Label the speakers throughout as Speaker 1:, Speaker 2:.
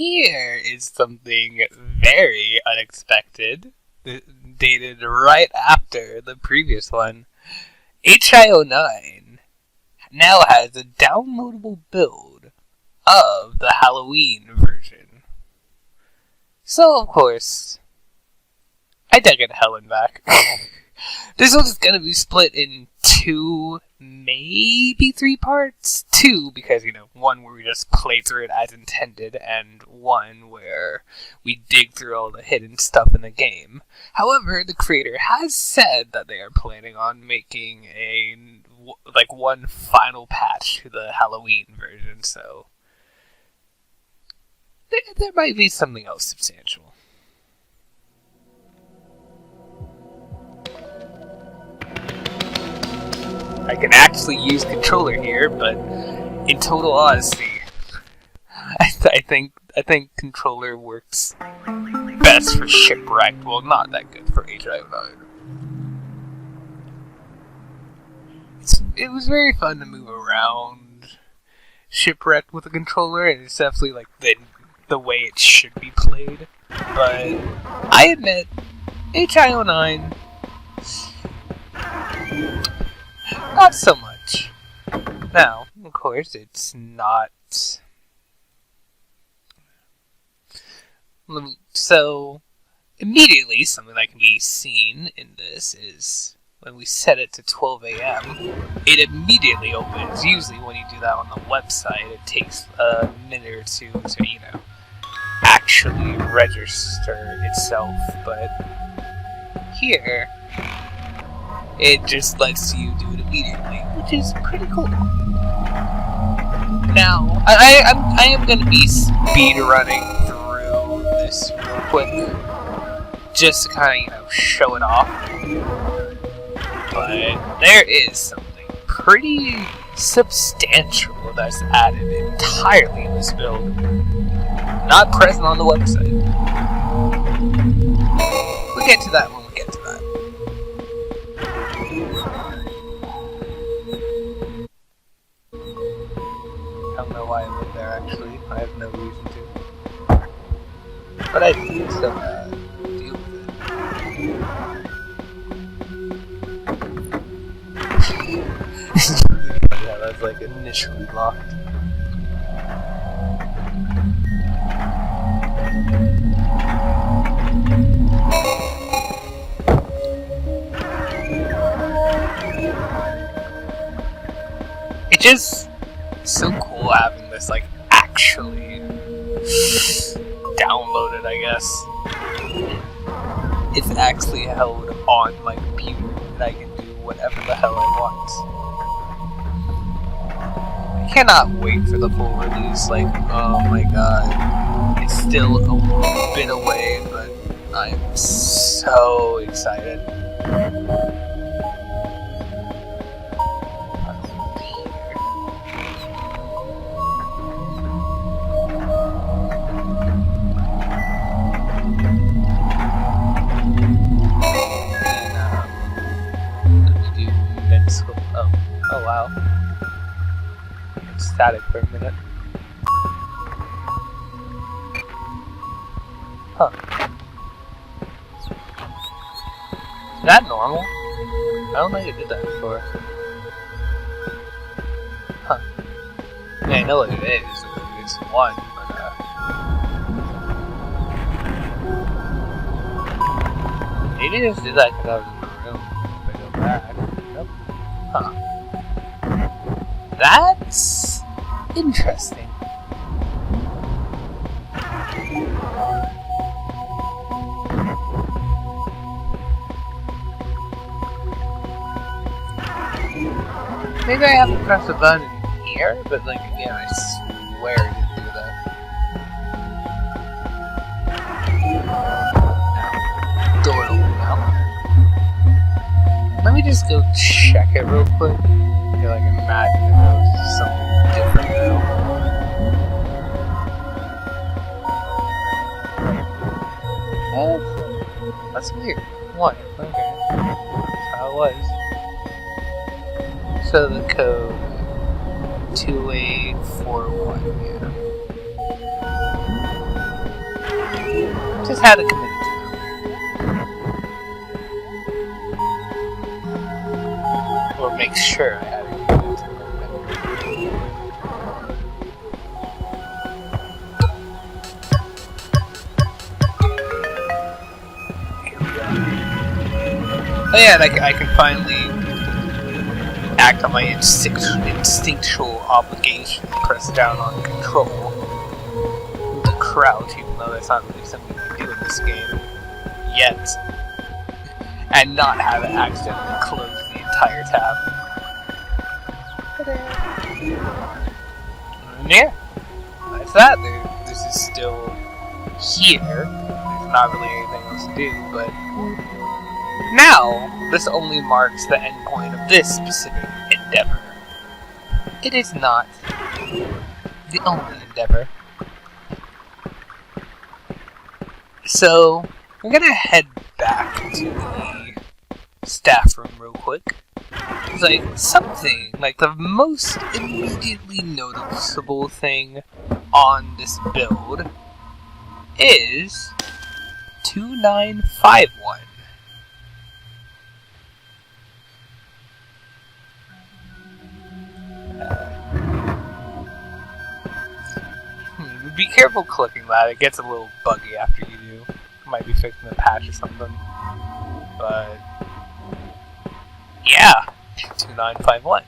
Speaker 1: here is something very unexpected, dated right after the previous one. HI-09 now has a downloadable build of the Halloween version. So, of course, I dug in hell and back. This one's gonna be split in 2, maybe 3 parts. 2, because, one where we just play through it as intended, and 1 where we dig through all the hidden stuff in the game. However, the creator has said that they are planning on making one final patch to the Halloween version, so there might be something else substantial. I can actually use controller here, but in total honesty, I think controller works best for Shipwrecked. Well, not that good for HI-09. It was very fun to move around Shipwrecked with a controller, and it's definitely like the way it should be played. But I admit, HI-09, not so much. Now, of course, it's not. So, immediately, something that can be seen in this is when we set it to 12 a.m., it immediately opens. Usually, when you do that on the website, it takes a minute or two to, actually register itself. But here, it just lets you do it immediately, which is pretty cool. Now, I am going to be speed running through this real quick, just to kind of, show it off. But there is something pretty substantial that's added entirely in this build, not present on the website. We'll get to that when we get to that. I don't know why I went there, actually. I have no reason to. But I do, so deal with it. Yeah, that's like initially locked. It's just so cool having this, actually downloaded, I guess. It's actually held on my computer, and I can do whatever the hell I want. I cannot wait for the full release, oh my god. It's still a bit away, but I'm so excited. Oh wow. It's static for a minute. Huh. Is that normal? I don't think it did that before. Huh. I mean, I know what it is. It's 1, but maybe it just did that because I was in the room. If I go back. Nope. Huh. That's interesting. Maybe I have to press the button here, but again, I swear I didn't do that. Now, door open now. Let me just go check it real quick. I feel like imagine if it was something different now. Oh, that's weird. Why? Okay. That's how it was. So the code 2841, yeah. Just had to commit it to them. Or make sure I had to commit it to them. Oh yeah, and I can finally act on my instinctual obligation to press down on control to crouch, even though that's not really something you can do in this game yet, and not have it accidentally close the entire tab. And yeah, that's that. This is still here. There's not really anything else to do, but now, this only marks the end point of this specific endeavor. It is not the only endeavor. So, we're gonna head back to the staff room real quick. It's like something, like the most immediately noticeable thing on this build is 2951. Be careful clicking that, it gets a little buggy after you do. It might be fixing a patch or something. But yeah, 2951.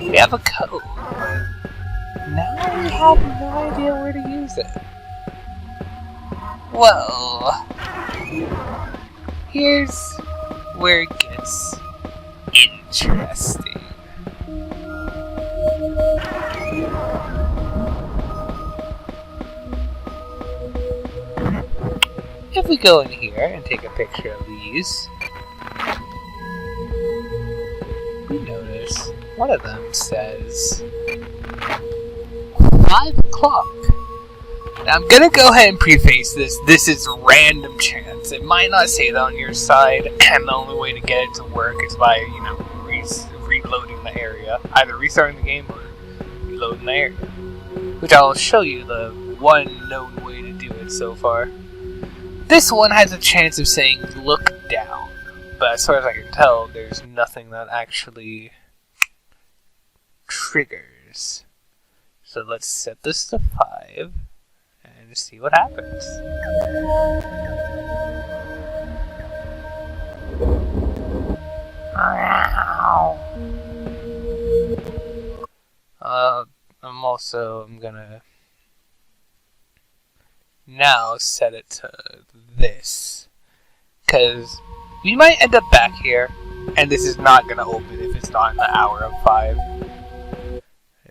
Speaker 1: We have a code, but now we have no idea where to use it. Well, here's where it gets interesting. If we go in here and take a picture of these, we notice one of them says 5 o'clock. Now I'm gonna go ahead and preface this. This is random chance. It might not say that on your side, and the only way to get it to work is by, reloading the area. Either restarting the game or reloading the area. Which I'll show you the one known way to do it so far. This one has a chance of saying, look down. But as far as I can tell, there's nothing that actually triggers. So let's set this to 5 and see what happens. I'm gonna now set it to this, because we might end up back here and this is not gonna open if it's not in the hour of 5,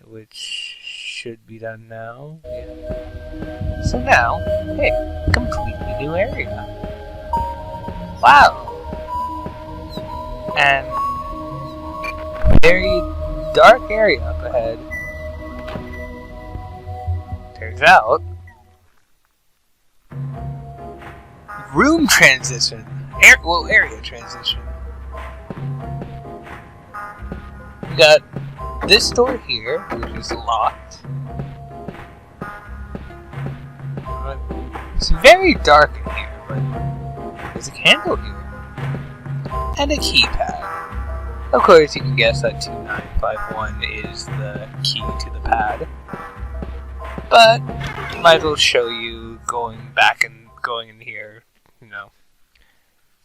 Speaker 1: which should be done now. Yeah. So now, hey, completely new area. Wow. And very dark area up ahead. Turns out, room transition. Area transition. We got this door here, which is locked. It's very dark in here, but there's a candle here. And a keypad. Of course, you can guess that 2951 is the key to the pad. But, might as well show you going back and going in here,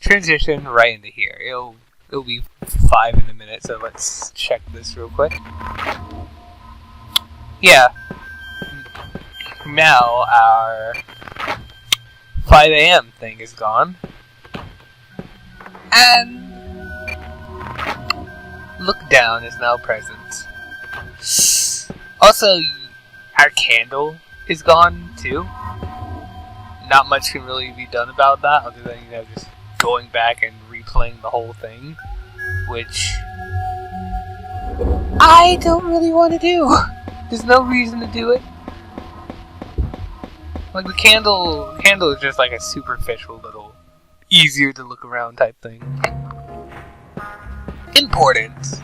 Speaker 1: transition right into here. It'll be 5 in a minute, so let's check this real quick. Yeah. Now our 5 a.m. thing is gone. And look down is now present. Also, our candle is gone too. Not much can really be done about that other than, just going back and replaying the whole thing, which I don't really want to do. There's no reason to do it. Like, the candle is just like a superficial little, easier to look around type thing. Important,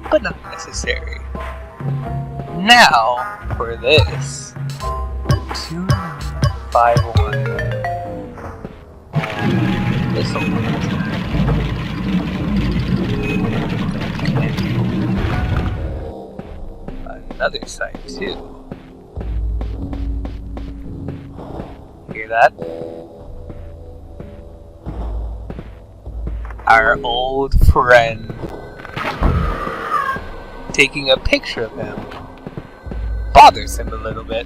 Speaker 1: but not necessary. Now, for this 251. this will another side too. Hear that? Our old friend taking a picture of him bothers him a little bit.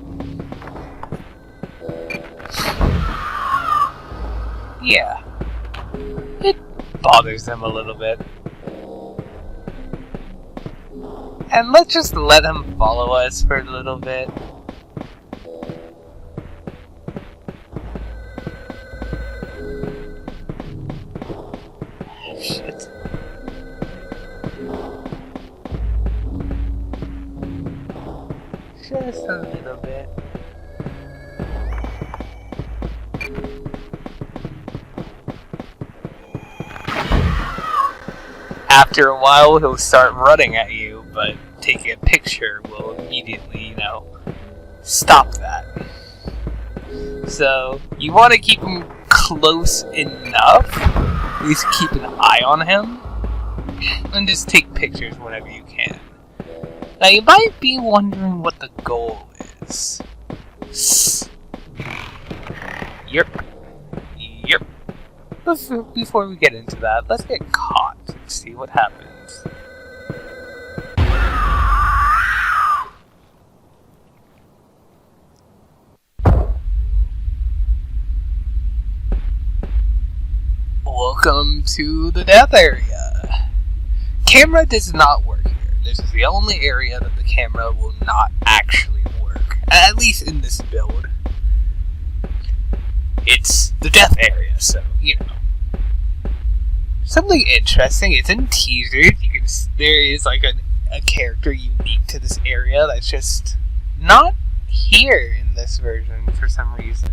Speaker 1: Yeah, it bothers him a little bit. And let's just let him follow us for a little bit. Shit. Just a little bit. After a while, he'll start running at you, but taking a picture will immediately, stop that. So, you want to keep him close enough, at least keep an eye on him, and just take pictures whenever you can. Now, you might be wondering what the goal is. Yep. Before we get into that, let's get caught and see what happens. Welcome to the death area. Camera does not work here. This is the only area that the camera will not actually work. At least in this build. It's the death area, so, Something interesting, it's in teasers, there is like a character unique to this area that's just not here in this version for some reason.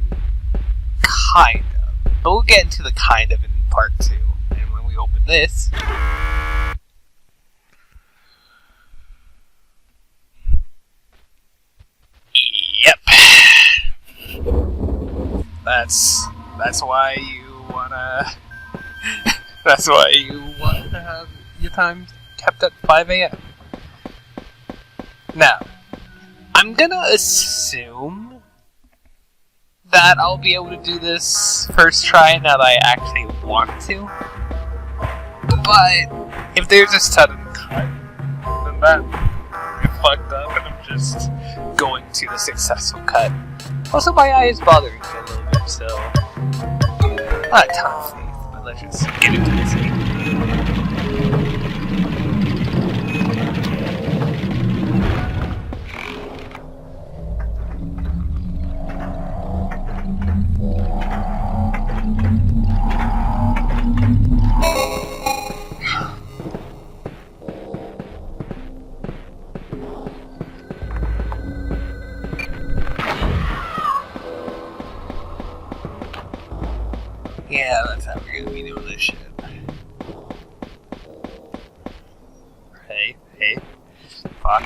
Speaker 1: Kind of. But we'll get into the kind of in part 2. And when we open this... Yep. That's why you wanna... That's why you want to have your time kept at 5 a.m. Now, I'm gonna assume that I'll be able to do this first try now that I actually want to. But if there's a sudden cut, then that fucked up and I'm just going to the successful cut. Also, my eye is bothering me a little bit, so not a ton of faith. Let's just get into this game. Yeah, that's how we're gonna be doing this shit. Hey. Fuck.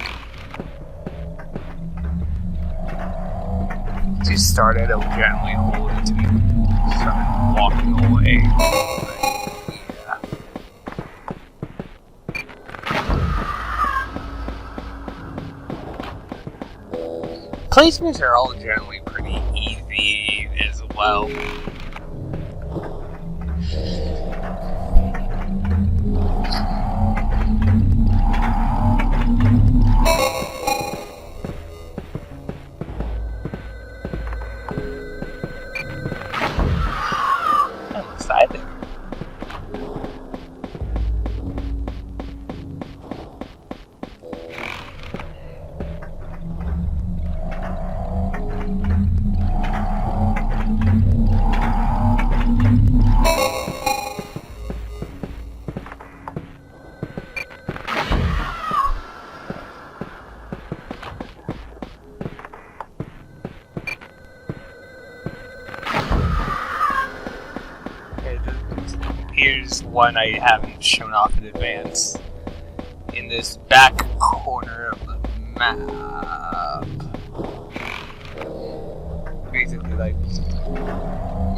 Speaker 1: Once you start it, it'll gently hold it until you start walking away. Yeah. Placements are all generally pretty easy as well. Here's one I haven't shown off in advance. In this back corner of the map. basically like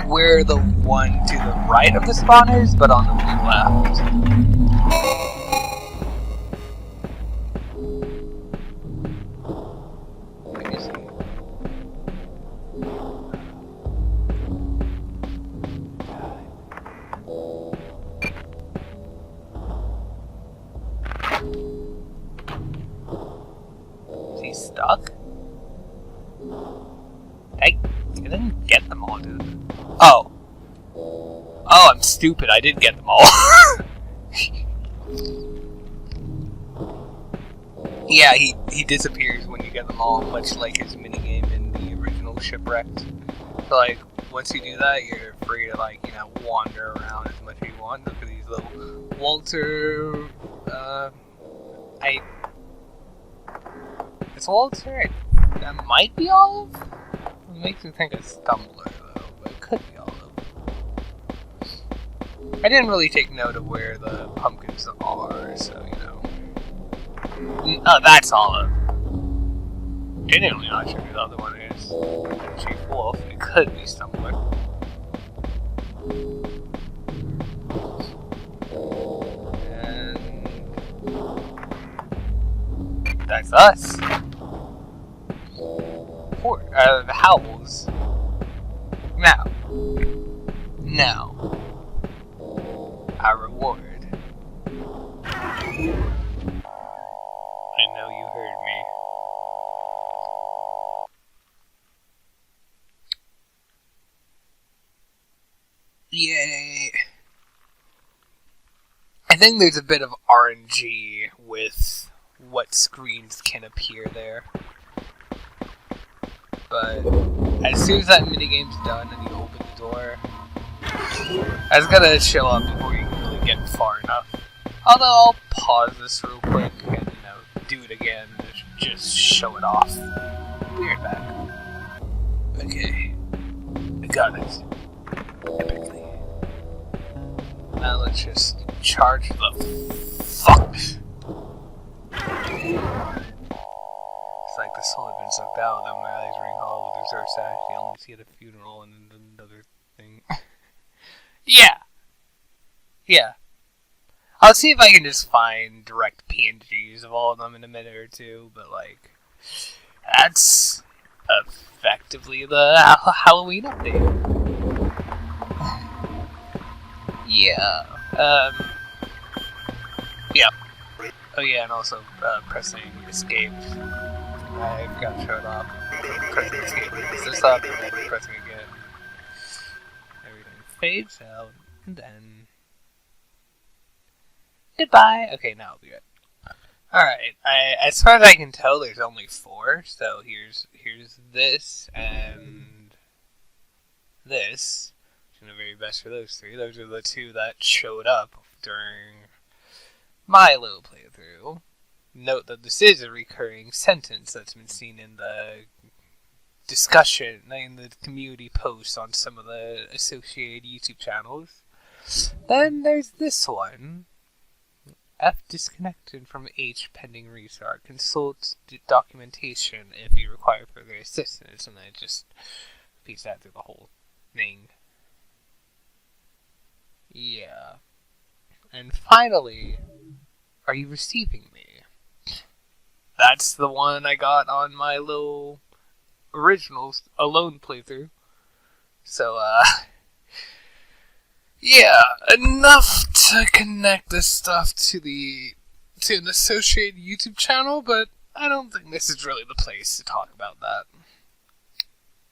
Speaker 1: we're the one to the right of the spawners, but on the left. Let me see. Is he stuck? I didn't get them all, dude. Oh. Oh, I'm stupid. I did get them all. Yeah, he disappears when you get them all, much like his minigame in the original Shipwrecked. So, like, once you do that, you're free to, like, you know, wander around as much as you want. Look at these little Walter, It's Walter? That might be Olive? It makes me think of Stumbler, though, but it could be Olive. I didn't really take note of where the pumpkins are, so, you know. Oh, that's Olive. Genuinely not sure who the other one is. Chief Wolf. It could be Stumbler. And that's us. The Howls. Now. Our reward. I know you heard me. Yay. I think there's a bit of RNG with what screens can appear there. But as soon as that minigame's done and you open the door, it's gonna show up before you can really get far enough. Although I'll pause this real quick and, you know, do it again to just show it off. Be right back. Okay. I got it. Epically. Now let's just charge the fuck. It's like the soul had been sucked out, then my eyes ring hollow with reserve sash. You only see at a funeral and another thing. Yeah. I'll see if I can just find direct PNGs of all of them in a minute or two, but like, that's effectively the Halloween update. Yeah. Yeah. Oh yeah, and also pressing escape. I got showed off. Pressing escape brings this up, and then pressing again. Everything fades out, and then goodbye. Okay, now I'll be right. Alright, as far as I can tell, there's only 4, so here's this, and this. Doing the very best for those 3. Those are the 2 that showed up during my little playthrough. Note that this is a recurring sentence that's been seen in the discussion, in the community posts on some of the associated YouTube channels. Then there's this one. F disconnected from H pending restart. Consult documentation if you require further assistance. And then it just repeats that through the whole thing. Yeah. And finally, are you receiving me? That's the one I got on my little original alone playthrough. So, yeah, enough to connect this stuff to an associated YouTube channel, but I don't think this is really the place to talk about that.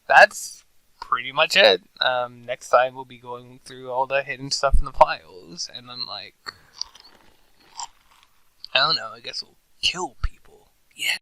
Speaker 1: That's pretty much it. Next time we'll be going through all the hidden stuff in the files, and then, like, I don't know, I guess we'll kill people. Yeah.